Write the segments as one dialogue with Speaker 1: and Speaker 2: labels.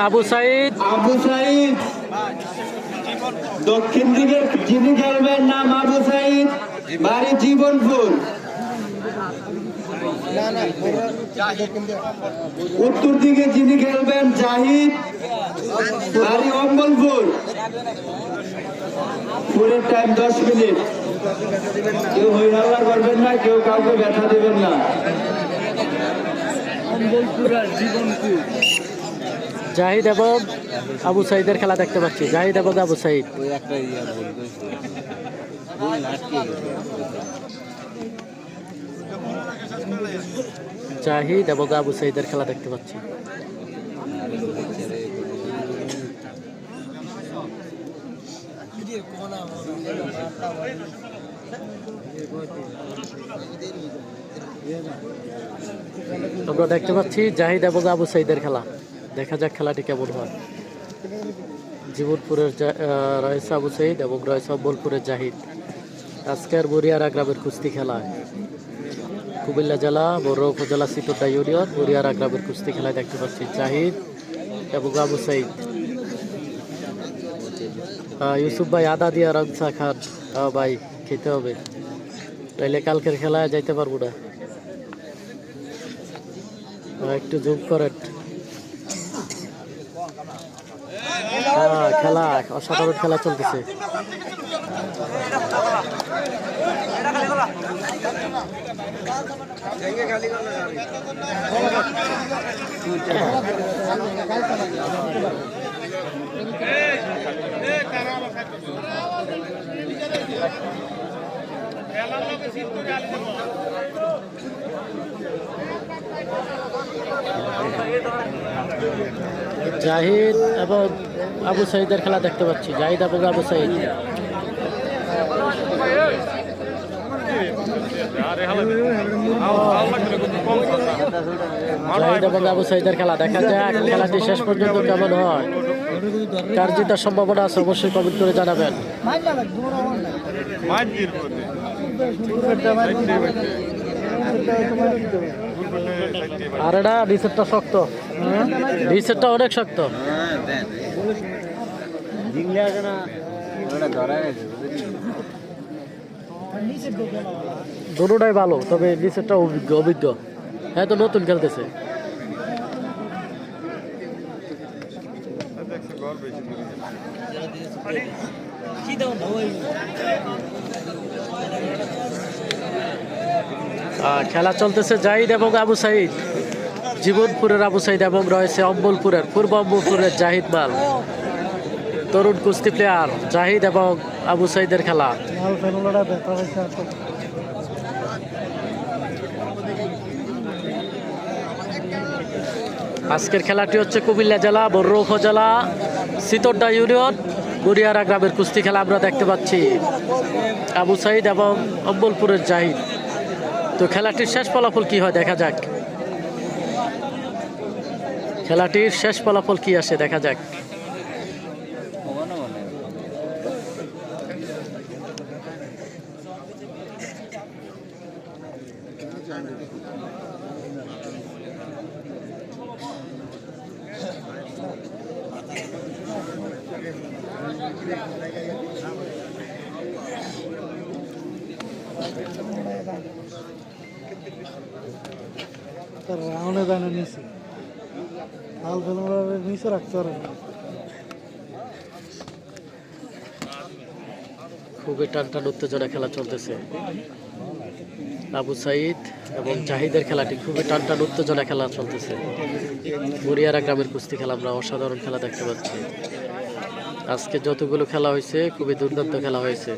Speaker 1: আবু সাইদ।
Speaker 2: দক্ষিণ দিকে যিনি খেলবেন নাম আবু সাইদ, বাড়ি জীবনপুর। উত্তর দিকে যিনি খেলবেন জাহিদ, বাড়ি অম্বলপুর। পুরের টাইম 10 মিনিট। কেউ হইহাল্লা করবেন না, কেউ কাউকে ব্যথা দেবেন না।
Speaker 1: জাহিদ এবং আবু সাইদের খেলা দেখতে পাচ্ছি। জাহিদ এবং আবু সাইদ। জাহিদ এবং আবু সাইদের খেলা দেখতে পাচ্ছি। আমরা দেখতে পাচ্ছি জাহিদ এবং আবু সাইদের খেলা। দেখা যাক খেলাটি কেমন হয়। জীবনপুরের রয়েছে আবু সাইদ এবং রয়েছে অম্বলপুরের জাহিদ। আজকের বরিয়ারা গ্রামের কুস্তি খেলা। কুমিল্লা জেলা বড় উপজেলা সিতোড্ডা ইউনিয়ন বরিয়ারা গ্রামের কুস্তি খেলায় দেখতে পাচ্ছি জাহিদ এবং আবু সাইদ। ইউসুফ ভাই আদা দিয়া রংসা খান। ভাই খেতে হবে, তাইলে কালকের খেলায় যাইতে পারবো না। একটু জুম করেন। খেলা অসাধারণ খেলা চলতেছে। জাহিদ এবং আবু সাইদের খেলা দেখতে পাচ্ছি। জাহিদ এবং আবু সাইদ। জাহিদ এবং আবু সাইদের খেলা দেখা যাক খেলাটি শেষ পর্যন্ত কেমন হয়। কার জেতার সম্ভাবনা আছে অবশ্যই কমেন্ট করে জানাবেন। আর এটা নিচেরটা শক্ত, নিচেরটা অনেক শক্ত। দুটোটাই ভালো, তবে নিচেরটা অভিজ্ঞ। হ্যাঁ, তো নতুন খেলতেছে। খেলা চলতেছে জাহিদ এবং আবু সাইদ। জীবনপুরের আবু সাইদ এবং রয়েছে অম্বলপুরের পূর্ব অম্বলপুরের জাহিদ মাল। তরুণ কুস্তি প্লেয়ার জাহিদ এবং আবু সাইদের খেলা। আজকের খেলাটি হচ্ছে কুমিল্লা জেলা বড় উপজেলা সিতোড্ডা ইউনিয়ন বরিয়ারা গ্রামের কুস্তি খেলা আমরা দেখতে পাচ্ছি। আবু সাইদ এবং অম্বলপুরের জাহিদ। তো খেলাটির শেষ ফলাফল কি হয় দেখা যাক। খেলাটির শেষ ফলাফল কি আসে দেখা যাক।
Speaker 3: রাউন্ডে দানে নিচে লাল ফেলুন নিচে রাখতে পারে।
Speaker 1: খুবই টানটান উত্তেজনা খেলা চলতেছে। আবু সাইদ এবং জাহিদের খেলাটি খুবই টানটান উত্তেজনা খেলা চলতেছে। বরিয়ারা গ্রামের কুস্তি খেলা আমরা অসাধারণ খেলা দেখতে পাচ্ছি। আজকে যতগুলো খেলা হয়েছে খুবই দুর্দান্ত খেলা হয়েছে।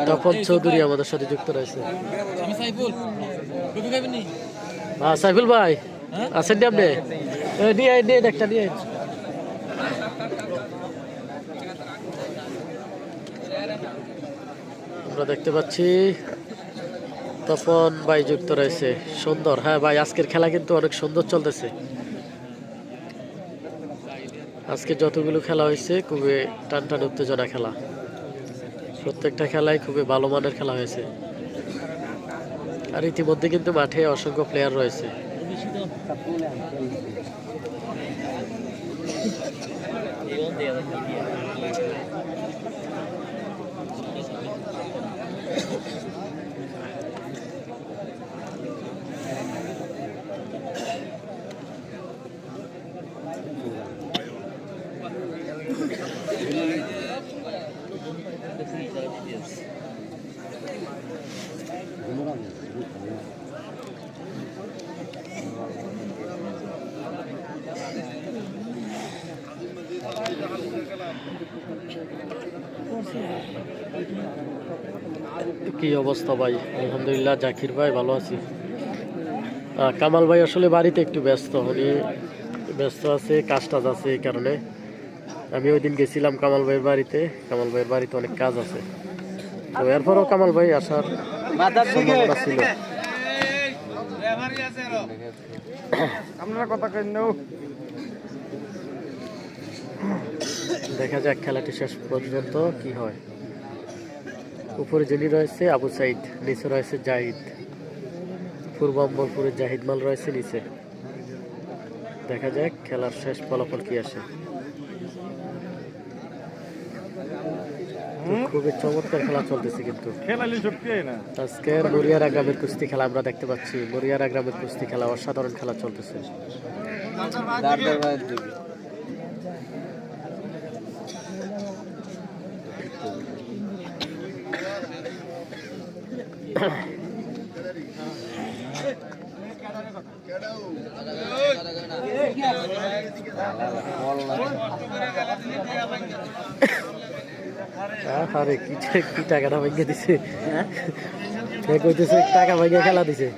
Speaker 1: তপন চৌধুরী আমাদের সাথে যুক্ত রয়েছে। সাইফুল ভাই আছেন নি আপনি? নিয়ে একটা নিয়ে আমরা দেখতে পাচ্ছি তপন ভাই যুক্ত রয়েছে। সুন্দর। হ্যাঁ ভাই, আজকের খেলা কিন্তু অনেক সুন্দর চলতেছে। আজকে যতগুলো খেলা হয়েছে খুবই টানটান উত্তেজনা খেলা। প্রত্যেকটা খেলায় খুবই ভালো মানের খেলা হয়েছে। আর ইতিমধ্যে কিন্তু মাঠে অসংখ্য প্লেয়ার রয়েছে। কি অবস্থা ভাই? আলহামদুলিল্লাহ, জাকির ভাই ভালো আছি। কামাল ভাই আসলে বাড়িতে একটু ব্যস্ত, উনি ব্যস্ত আছে, কাজ টাজ আছে, এই কারণে আমি ওই দিন গেছিলাম কামাল ভাইয়ের বাড়িতে। কামাল ভাইয়ের বাড়িতে অনেক কাজ আছে, তো এরপরও কামাল ভাই আসার সম্ভাবনা ছিল। দেখা যাক খেলাটি শেষ পর্যন্ত কি হয়। উপরে যিনি রয়েছে আবু সাইদ, নিচে রয়েছে জাহিদ। পূর্ব অম্বরপুরের জাহিদ মাল রয়েছে নিচে। দেখা যাক খেলার শেষ ফলাফল কি আসে। খুবই চমৎকার খেলা চলতেছে কিন্তু আজকের মরিয়ারা গ্রামের কুস্তি খেলা আমরা দেখতে পাচ্ছি। মরিয়ারা গ্রামের কুস্তি খেলা অসাধারণ খেলা চলতেছে। আরে কি টাকাটা ভাঙিয়ে দিছে, কইতেছে টাকা ভাঙিয়ে খেলা দিছে।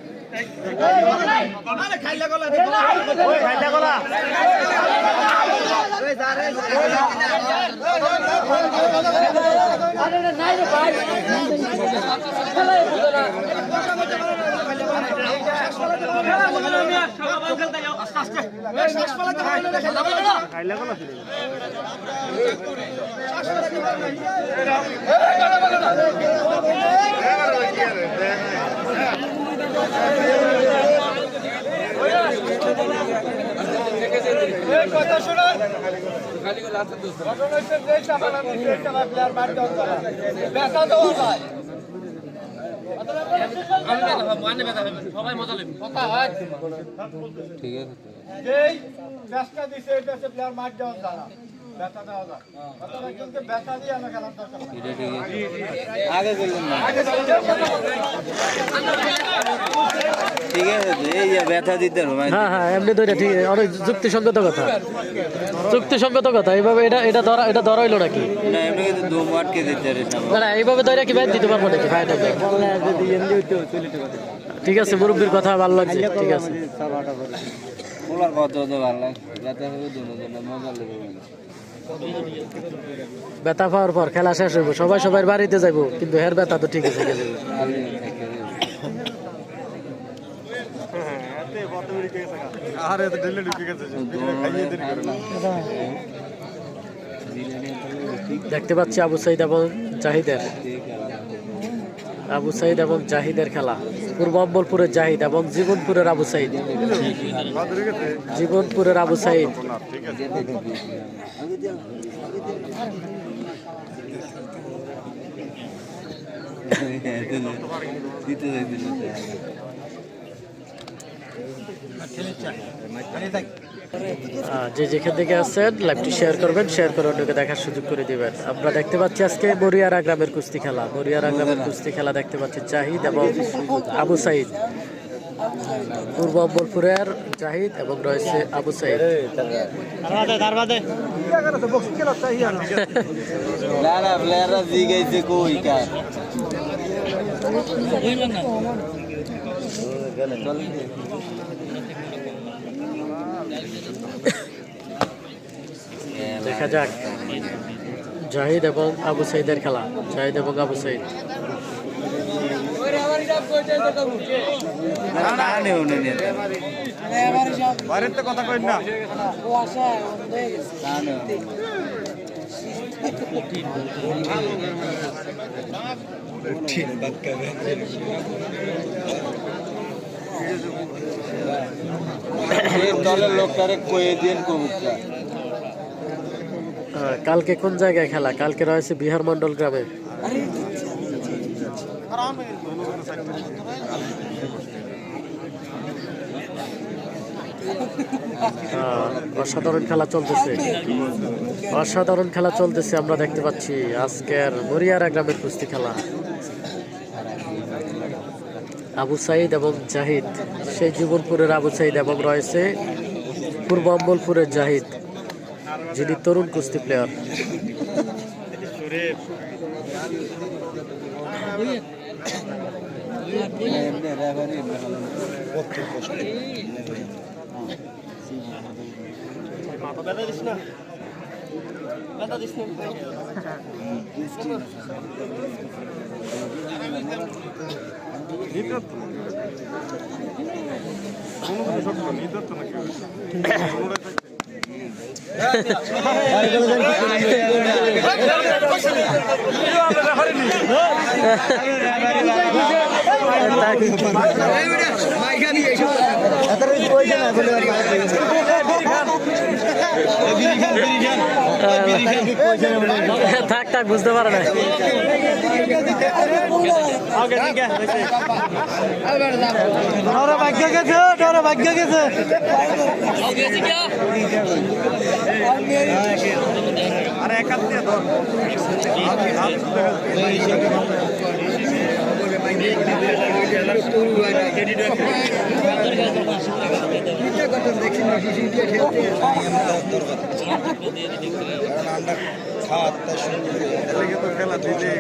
Speaker 1: সবাই মজা নেবে, ঠিক আছে। যেই চেষ্টা দিছে এটা হচ্ছে প্লেয়ার মার দেওয়া যারা ব্যথা দেওয়া যায়, অথবা কিন্তু ব্যথা দিয়ে আমরা খেলার দরকার নাই। এটা ঠিক আছে, আগে বলুন না, ঠিক আছে। এই যে ব্যথা দিতে হবে, হ্যাঁ হ্যাঁ, এমনি তো এটা ঠিক, অনেক যুক্তিসঙ্গত কথা, যুক্তিসঙ্গত কথা। এইভাবে এটা ধরা হইলো নাকি? না, এমনি কিন্তু দম আটকে দিতে না, না, এইভাবে ধরে কি ব্যাট দিতে পারবো নাকি? ফাইনাল ঠিক আছে, মুরব্বীর কথা ভালো লাগছে, ঠিক আছে। ব্যথা পাওয়ার পর খেলা শেষ হইব, সবাই সবার বাড়িতে যাইব, কিন্তু হের ব্যথা তো ঠিক আছে। দেখতে পাচ্ছি আবু সাইদ এবং জাহিদের, আবু সাইদ এবং জাহিদের খেলা। পূর্ব অম্বলপুরের জাহিদ এবং জীবনপুরের আবু সাইদ, জীবনপুরের আবু সাইদ। যে যেখান থেকে আসছেন লাইভটি শেয়ার করবেন, শেয়ার করে অন্যকে দেখার সুযোগ করে দিবেন। আমরা দেখতে পাচ্ছি আজকে মরিয়ারা গ্রামের কুস্তি খেলা। মরিয়ারা গ্রামের কুস্তি খেলা দেখতে পাচ্ছি জাহিদ এবং আবু সাইদ। পূর্ব অম্বলপুরের জাহিদ এবং রয়েছে আবু সাইদ। দেখা যাক জাহিদ এবং আবু সাইদের খেলা। জাহিদ এবং আবু সাইদ। কথা কই না, ঠিক
Speaker 4: দলের লোকটারে কয়ে দিন কবুতরা।
Speaker 1: কালকে কোন জায়গায় খেলা? কালকে রয়েছে বিহার মন্ডল গ্রামে। অসাধারণ খেলা চলতেছে, অসাধারণ খেলা চলতেছে। আমরা দেখতে পাচ্ছি আজকের বরিয়ারা গ্রামের কুস্তি খেলা। আবু সাইদ এবং জাহিদ, সেই জীবনপুরের আবু সাইদ, এবং রয়েছে পূর্ব অম্বলপুরের জাহিদ, যিনি তরুণ কুস্তি প্লেয়ার। থাক থাক, বুঝতে পারে না।
Speaker 3: ভাগ্য গেছে, ভাগ্য গেছে।
Speaker 4: আরে এক হাত দিয়ে ধর। খেলা দিলে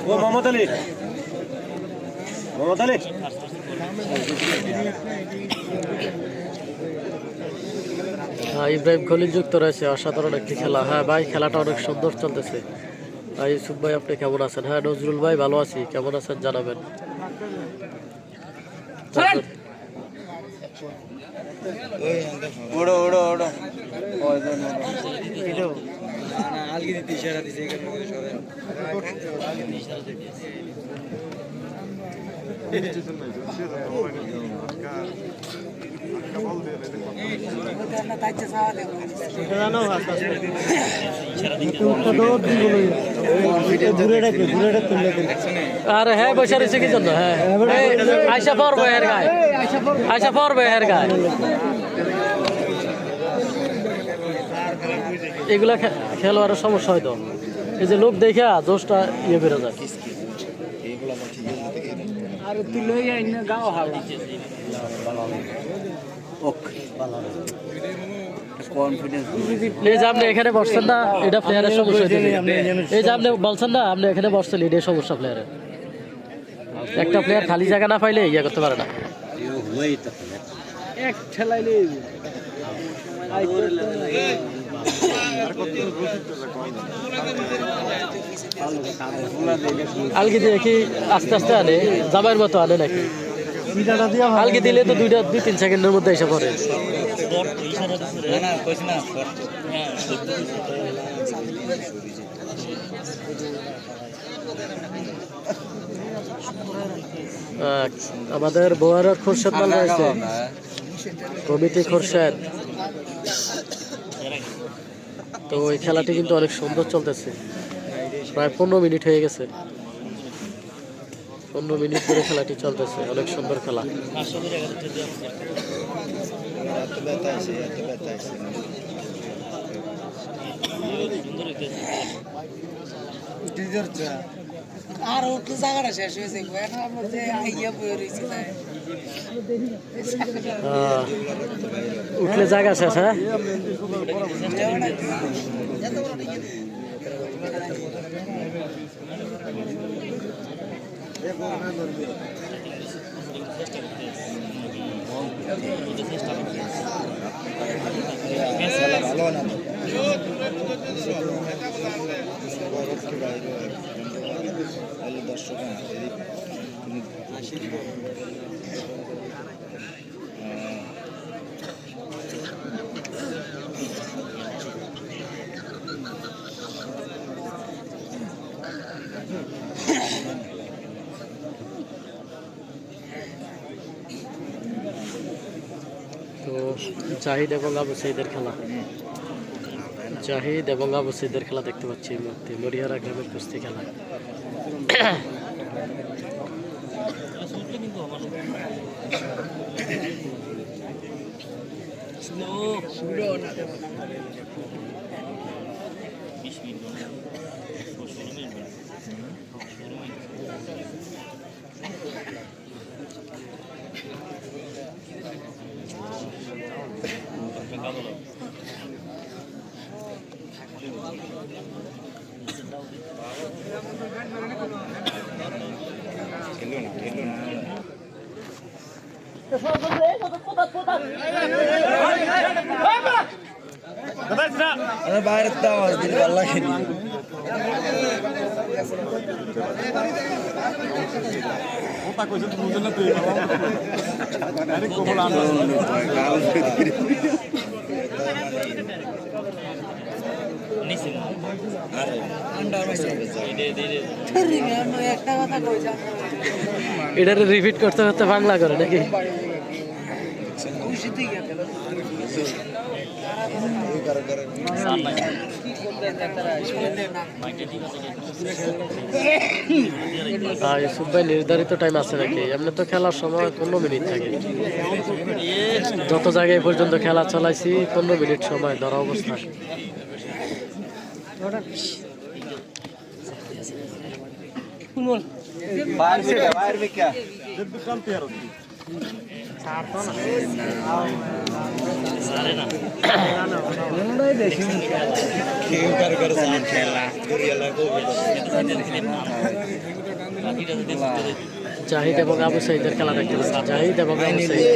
Speaker 4: মোহাম্মদ আলী, মোহাম্মদ আলী।
Speaker 1: ইব্রাহিম খলিল যুক্ত রয়েছে। অসাধারণ একটি খেলা। হ্যাঁ ভাই, খেলাটা অনেক সুন্দর চলতেছে। ইউসুফ ভাই, আপনি কেমন আছেন? হ্যাঁ নজরুল ভাই, ভালো আছি। কেমন আছেন জানাবেন।
Speaker 4: ওড়ো ওড়ো ওড়ো।
Speaker 3: আলগি দিতে ইশারা দিছে এখানে সরেন।
Speaker 1: আরে হ্যাঁ, বসে রয়েছে কি জন্য? হ্যাঁ, আয়সা পড়বে এর গায়ে, আয়সা পড়বে এর গায়ে। এগুলা খেলোয়াড়ের সমস্যা হয়তো, এই যে লোক দেখে দোষটা ইয়ে বেরো যায়। এই যে আপনি এখানে বসছেন না, এটা প্লেয়ারের সমস্যা। এই যে আপনি বলছেন না, আপনি এখানে বসছেন, এটাই সমস্যা প্লেয়ারের। একটা প্লেয়ার খালি জায়গা না পাইলে ইয়ে করতে পারে না। এক ঠেলাইলে আলগি দিয়ে কি আস্তে আস্তে আনে, জামাইয়ের মতো আনে নাকি? আলগি দিলে তো 2-3 সেকেন্ডের মধ্যে এসে পড়ে। আমাদের বোয়ারের খোরশেদ মাল রয়েছে, কমিটি খোরশেদ। তো ওই খেলাটি কিন্তু অনেক সুন্দর চলতেছে। প্রায় 15 মিনিট হয়ে গেছে, 15 মিনিট ধরে খেলাটি চলতেছে। অনেক সুন্দর খেলা।
Speaker 5: আর উঠলে জায়গাটা শেষ হয়েছে, আমরা যে আইয়া বয়ে রয়েছি।
Speaker 1: উঠলে জায়গা আছে হ্যাঁ তো জাহিদ এবং আবু সাইদের খেলা জাহিদ এবং আবু সাইদের খেলা দেখতে পাচ্ছি এই মুহূর্তে মরিহারা গ্রামের কুস্তি খেলা
Speaker 3: বাইরের তো আওয়াজ দিলে ভালো লাগেনি
Speaker 5: একটা কথা কইছা
Speaker 1: এটা রিপিট করতে করতে বাংলা করে নাকি
Speaker 5: খুশিতে গেছে
Speaker 1: ইউসুফ ভাই নির্ধারিত টাইম আছে নাকি এমনি তো খেলার সময় 15 মিনিট থাকে যত জায়গায় পর্যন্ত খেলা চালাইছি 15 মিনিট সময় ধরা অবস্থা
Speaker 4: बाहर में क्या
Speaker 1: জাহিদ এবং আবু সাইদের খেলা দেখতে পাচ্ছি জাহিদ এবং আবু সাইদ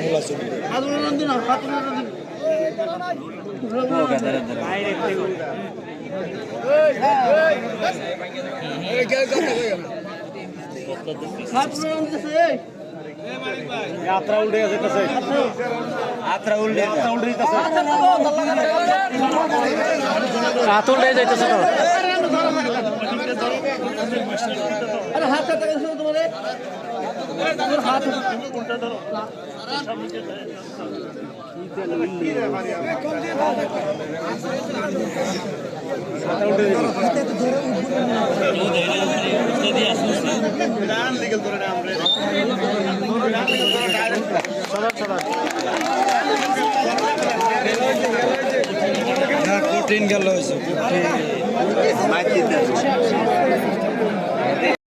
Speaker 4: यात्रा उल्टे যেতেছে यात्रा उल्टे যেতেছে
Speaker 1: হাত উল্টে যাইতেছে তো
Speaker 5: আরে হাতটা থেকে শুরু তোমারে তোর হাত উল্টা ধরো
Speaker 3: কঠিন গেল